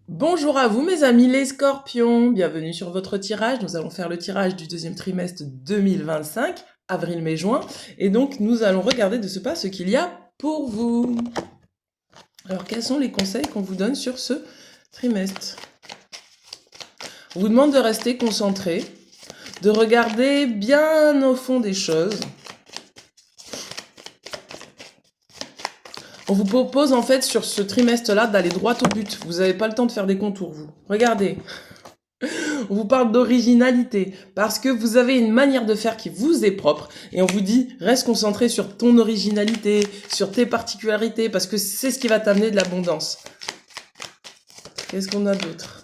Bonjour à vous mes amis les scorpions, bienvenue sur votre tirage. Nous allons faire le tirage du deuxième trimestre 2025, avril, mai, juin. Et donc nous allons regarder de ce pas ce qu'il y a pour vous. Alors quels sont les conseils qu'on vous donne sur ce trimestre? On vous demande de rester concentré, de regarder bien au fond des choses. On vous propose en fait sur ce trimestre-là d'aller droit au but. Vous n'avez pas le temps de faire des contours, vous. Regardez. On vous parle d'originalité parce que vous avez une manière de faire qui vous est propre et on vous dit reste concentré sur ton originalité, sur tes particularités parce que c'est ce qui va t'amener de l'abondance. Qu'est-ce qu'on a d'autre?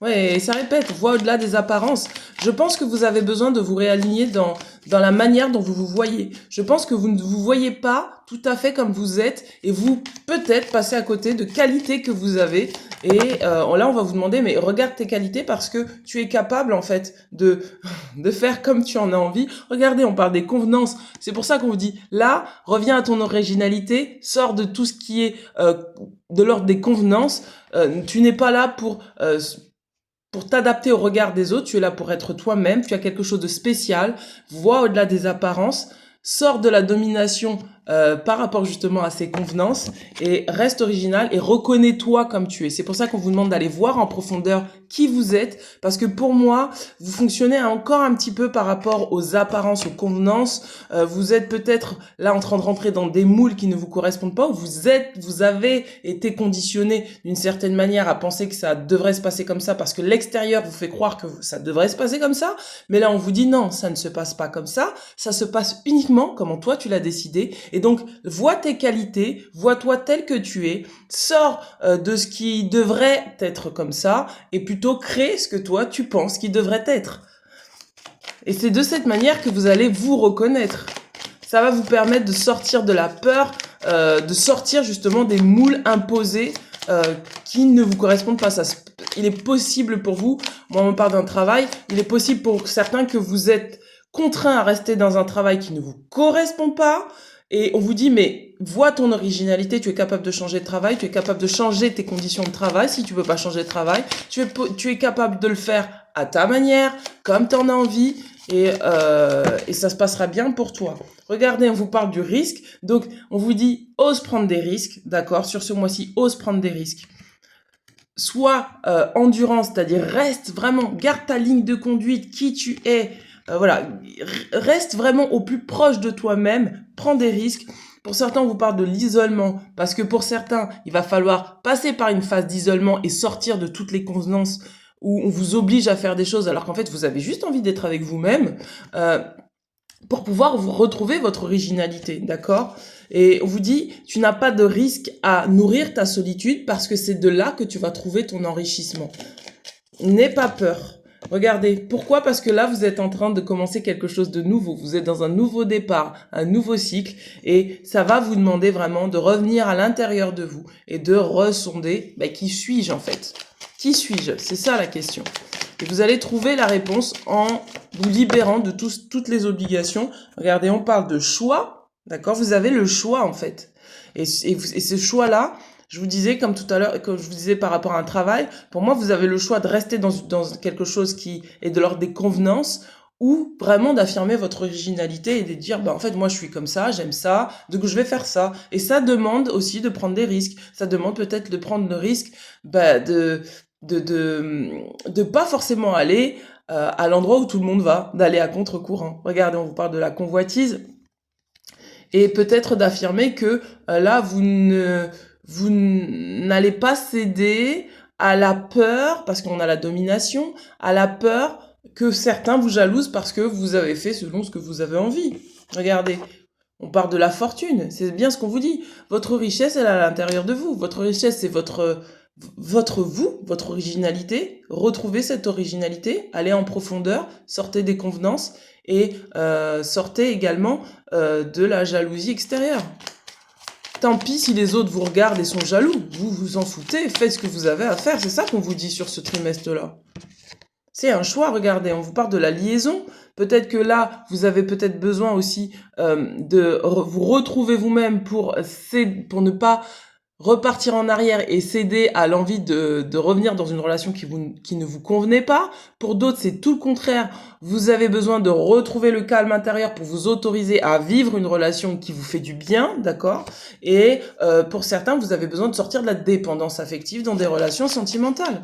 Ouais, et ça répète, voix au-delà des apparences. Je pense que vous avez besoin de vous réaligner dans la manière dont vous vous voyez. Je pense que vous ne vous voyez pas tout à fait comme vous êtes et vous peut-être passez à côté de qualités que vous avez. Et là, on va vous demander, mais regarde tes qualités parce que tu es capable en fait de faire comme tu en as envie. Regardez, on parle des convenances. C'est pour ça qu'on vous dit, là, reviens à ton originalité, sors de tout ce qui est de l'ordre des convenances. Tu n'es pas là pour t'adapter au regard des autres, tu es là pour être toi-même, tu as quelque chose de spécial, vois au-delà des apparences, sors de la domination par rapport justement à ces convenances et reste original et reconnais-toi comme tu es. C'est pour ça qu'on vous demande d'aller voir en profondeur qui vous êtes, parce que pour moi, vous fonctionnez encore un petit peu par rapport aux apparences, aux convenances. Vous êtes peut-être là en train de rentrer dans des moules qui ne vous correspondent pas, ou vous avez été conditionné d'une certaine manière à penser que ça devrait se passer comme ça, parce que l'extérieur vous fait croire que ça devrait se passer comme ça, mais là on vous dit non, ça ne se passe pas comme ça se passe uniquement comment toi tu l'as décidé, et donc vois tes qualités, vois-toi tel que tu es, sors de ce qui devrait être comme ça, et plutôt crée ce que toi tu penses qui devrait être. Et c'est de cette manière que vous allez vous reconnaître. Ça va vous permettre de sortir de la peur, de sortir justement des moules imposés qui ne vous correspondent pas. Il est possible pour vous, moi on me parle d'un travail, il est possible pour certains que vous êtes contraints à rester dans un travail qui ne vous correspond pas, et on vous dit mais vois ton originalité, tu es capable de changer de travail, tu es capable de changer tes conditions de travail, si tu veux pas changer de travail, tu es capable de le faire à ta manière, comme tu en as envie, et ça se passera bien pour toi. Regardez, on vous parle du risque, donc on vous dit ose prendre des risques, d'accord? Sur ce mois-ci, ose prendre des risques. Sois endurance, c'est-à-dire reste vraiment, garde ta ligne de conduite, qui tu es, voilà, reste vraiment au plus proche de toi-même, prends des risques. Pour certains, on vous parle de l'isolement, parce que pour certains, il va falloir passer par une phase d'isolement et sortir de toutes les convenances où on vous oblige à faire des choses alors qu'en fait, vous avez juste envie d'être avec vous-même. Pour pouvoir vous retrouver votre originalité, d'accord? Et on vous dit, tu n'as pas de risque à nourrir ta solitude parce que c'est de là que tu vas trouver ton enrichissement. N'aie pas peur. Regardez, pourquoi? Parce que là, vous êtes en train de commencer quelque chose de nouveau. Vous êtes dans un nouveau départ, un nouveau cycle, et ça va vous demander vraiment de revenir à l'intérieur de vous et de ressonder, qui suis-je en fait? Qui suis-je? C'est ça la question. Et vous allez trouver la réponse en vous libérant de toutes les obligations. Regardez, on parle de choix, d'accord? Vous avez le choix en fait. Et ce choix-là, je vous disais, comme tout à l'heure, comme je vous disais par rapport à un travail, pour moi, vous avez le choix de rester dans quelque chose qui est de l'ordre des convenances, ou vraiment d'affirmer votre originalité et de dire, en fait, moi, je suis comme ça, j'aime ça, donc je vais faire ça. Et ça demande aussi de prendre des risques. Ça demande peut-être de prendre le risque, de pas forcément aller à l'endroit où tout le monde va, d'aller à contre-courant. Regardez, on vous parle de la convoitise, et peut-être d'affirmer que là, vous n'allez pas céder à la peur, parce qu'on a la domination, à la peur que certains vous jalousent parce que vous avez fait selon ce que vous avez envie. Regardez, on parle de la fortune, c'est bien ce qu'on vous dit. Votre richesse, elle est à l'intérieur de vous. Votre richesse, c'est votre originalité. Retrouvez cette originalité, allez en profondeur, sortez des convenances et sortez également de la jalousie extérieure. Tant pis si les autres vous regardent et sont jaloux, vous vous en foutez, faites ce que vous avez à faire, c'est ça qu'on vous dit sur ce trimestre-là. C'est un choix, regardez, on vous parle de la liaison. Peut-être que là, vous avez peut-être besoin aussi vous retrouver vous-même pour ne pas repartir en arrière et céder à l'envie de revenir dans une relation qui ne vous convenait pas. Pour d'autres, c'est tout le contraire. Vous avez besoin de retrouver le calme intérieur pour vous autoriser à vivre une relation qui vous fait du bien, d'accord? Et pour certains, vous avez besoin de sortir de la dépendance affective dans des relations sentimentales.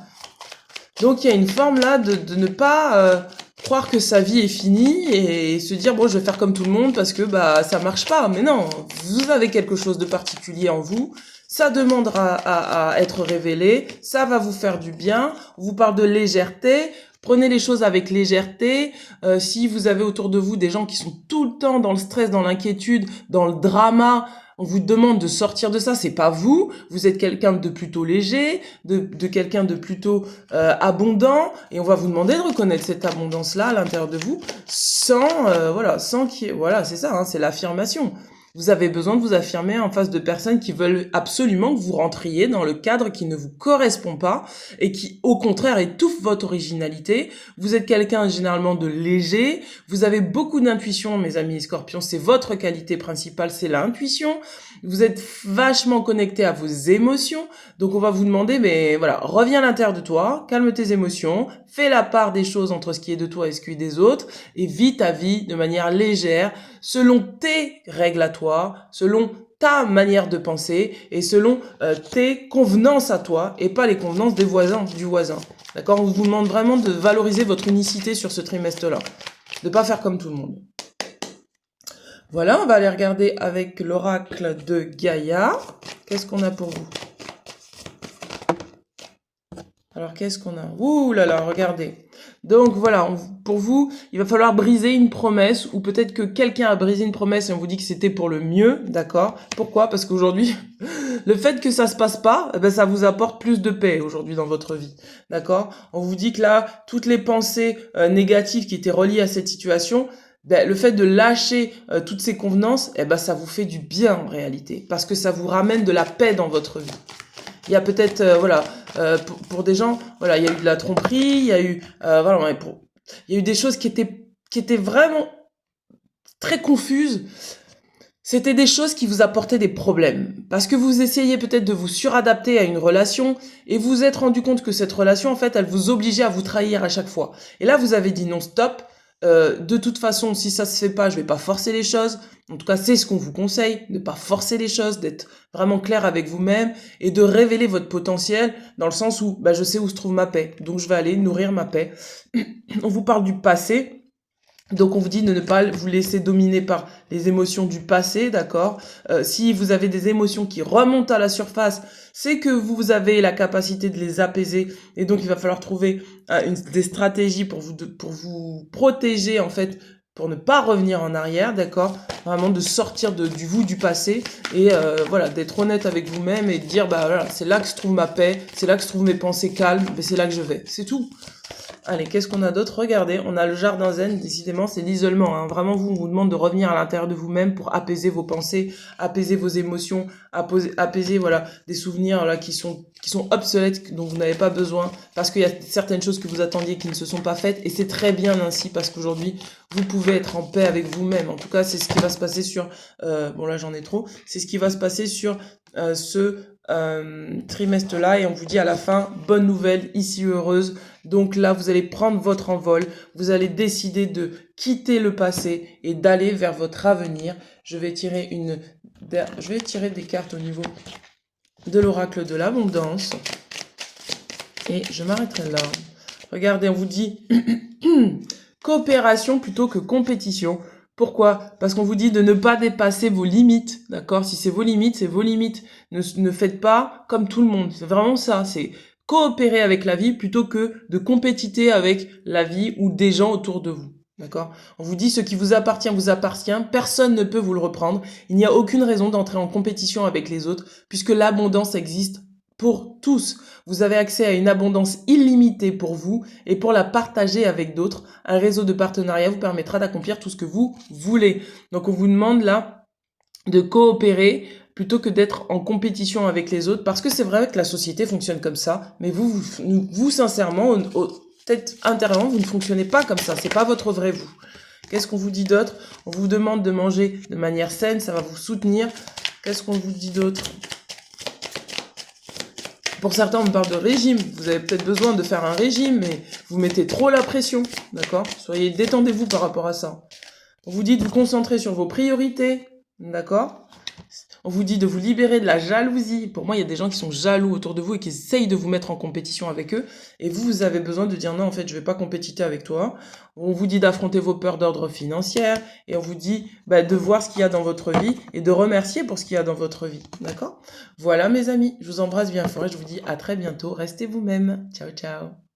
Donc il y a une forme là de ne pas croire que sa vie est finie et se dire bon je vais faire comme tout le monde parce que bah ça marche pas. Mais non, vous avez quelque chose de particulier en vous. Ça demandera à être révélé, ça va vous faire du bien. On vous parle de légèreté. Prenez les choses avec légèreté. Si vous avez autour de vous des gens qui sont tout le temps dans le stress, dans l'inquiétude, dans le drama, on vous demande de sortir de ça, c'est pas vous. Vous êtes quelqu'un de plutôt léger, de quelqu'un de plutôt abondant, et on va vous demander de reconnaître cette abondance-là à l'intérieur de vous, sans qu'il y ait, voilà, c'est ça, hein, c'est l'affirmation. Vous avez besoin de vous affirmer en face de personnes qui veulent absolument que vous rentriez dans le cadre qui ne vous correspond pas et qui, au contraire, étouffe votre originalité. Vous êtes quelqu'un généralement de léger. Vous avez beaucoup d'intuition, mes amis Scorpions. C'est votre qualité principale, c'est l'intuition. Vous êtes vachement connecté à vos émotions. Donc, on va vous demander, mais voilà, reviens à l'intérieur de toi, calme tes émotions, fais la part des choses entre ce qui est de toi et ce qui est des autres et vis ta vie de manière légère, selon tes règles à toi, selon ta manière de penser et selon tes convenances à toi et pas les convenances du voisin. D'accord? On vous demande vraiment de valoriser votre unicité sur ce trimestre-là. De pas faire comme tout le monde. Voilà, on va aller regarder avec l'oracle de Gaïa. Qu'est-ce qu'on a pour vous? Alors, qu'est-ce qu'on a? Ouh là là, regardez. Donc voilà, pour vous, il va falloir briser une promesse, ou peut-être que quelqu'un a brisé une promesse et on vous dit que c'était pour le mieux, d'accord? Pourquoi? Parce qu'aujourd'hui, le fait que ça se passe pas, ça vous apporte plus de paix aujourd'hui dans votre vie, d'accord? On vous dit que là, toutes les pensées négatives qui étaient reliées à cette situation, le fait de lâcher toutes ces convenances, ça vous fait du bien en réalité, parce que ça vous ramène de la paix dans votre vie. Il y a peut-être, pour des gens, voilà, il y a eu de la tromperie, il y a eu, il y a eu des choses qui étaient vraiment très confuses. C'était des choses qui vous apportaient des problèmes. Parce que vous essayez peut-être de vous suradapter à une relation et vous vous êtes rendu compte que cette relation, en fait, elle vous obligeait à vous trahir à chaque fois. Et là, vous avez dit non, stop. De toute façon, si ça se fait pas, je vais pas forcer les choses. En tout cas, c'est ce qu'on vous conseille, de pas forcer les choses, d'être vraiment clair avec vous-même et de révéler votre potentiel dans le sens où, je sais où se trouve ma paix, donc je vais aller nourrir ma paix. On vous parle du passé. Donc on vous dit de ne pas vous laisser dominer par les émotions du passé, d'accord? Si vous avez des émotions qui remontent à la surface, c'est que vous avez la capacité de les apaiser et donc il va falloir trouver des stratégies pour vous protéger en fait, pour ne pas revenir en arrière, d'accord? Vraiment de sortir du vous du passé et d'être honnête avec vous-même et de dire voilà, c'est là que se trouve ma paix, c'est là que se trouvent mes pensées calmes, mais c'est là que je vais, c'est tout. Allez, qu'est-ce qu'on a d'autre? Regardez, on a le jardin zen, décidément c'est l'isolement, hein. Vraiment on vous demande de revenir à l'intérieur de vous-même pour apaiser vos pensées, apaiser vos émotions, apaiser des souvenirs là qui sont obsolètes, dont vous n'avez pas besoin, parce qu'il y a certaines choses que vous attendiez qui ne se sont pas faites, et c'est très bien ainsi, parce qu'aujourd'hui vous pouvez être en paix avec vous-même. En tout cas, c'est ce qui va se passer sur là j'en ai trop, c'est ce qui va se passer sur ce trimestre-là, et on vous dit à la fin, bonne nouvelle, issue heureuse. Donc là, vous allez prendre votre envol, vous allez décider de quitter le passé et d'aller vers votre avenir. Je vais tirer des cartes au niveau de l'oracle de l'abondance et je m'arrêterai là. Regardez, on vous dit coopération plutôt que compétition. Pourquoi? Parce qu'on vous dit de ne pas dépasser vos limites, d'accord? Si c'est vos limites, c'est vos limites. Ne faites pas comme tout le monde. C'est vraiment ça, c'est coopérer avec la vie plutôt que de compétiter avec la vie ou des gens autour de vous. D'accord? On vous dit ce qui vous appartient, personne ne peut vous le reprendre. Il n'y a aucune raison d'entrer en compétition avec les autres puisque l'abondance existe pour tous. Vous avez accès à une abondance illimitée pour vous et pour la partager avec d'autres. Un réseau de partenariat vous permettra d'accomplir tout ce que vous voulez. Donc on vous demande là de coopérer plutôt que d'être en compétition avec les autres, parce que c'est vrai que la société fonctionne comme ça, mais vous sincèrement, peut-être intérieurement, vous ne fonctionnez pas comme ça, c'est pas votre vrai vous. Qu'est-ce qu'on vous dit d'autre? On vous demande de manger de manière saine, ça va vous soutenir. Qu'est-ce qu'on vous dit d'autre? Pour certains, on me parle de régime. Vous avez peut-être besoin de faire un régime, mais vous mettez trop la pression, d'accord? Détendez-vous par rapport à ça. On vous dit de vous concentrer sur vos priorités, d'accord? On vous dit de vous libérer de la jalousie. Pour moi, il y a des gens qui sont jaloux autour de vous et qui essayent de vous mettre en compétition avec eux. Et vous avez besoin de dire non, en fait, je vais pas compétiter avec toi. On vous dit d'affronter vos peurs d'ordre financier. Et on vous dit de voir ce qu'il y a dans votre vie et de remercier pour ce qu'il y a dans votre vie. D'accord? Voilà, mes amis. Je vous embrasse bien fort et je vous dis à très bientôt. Restez vous-même. Ciao, ciao.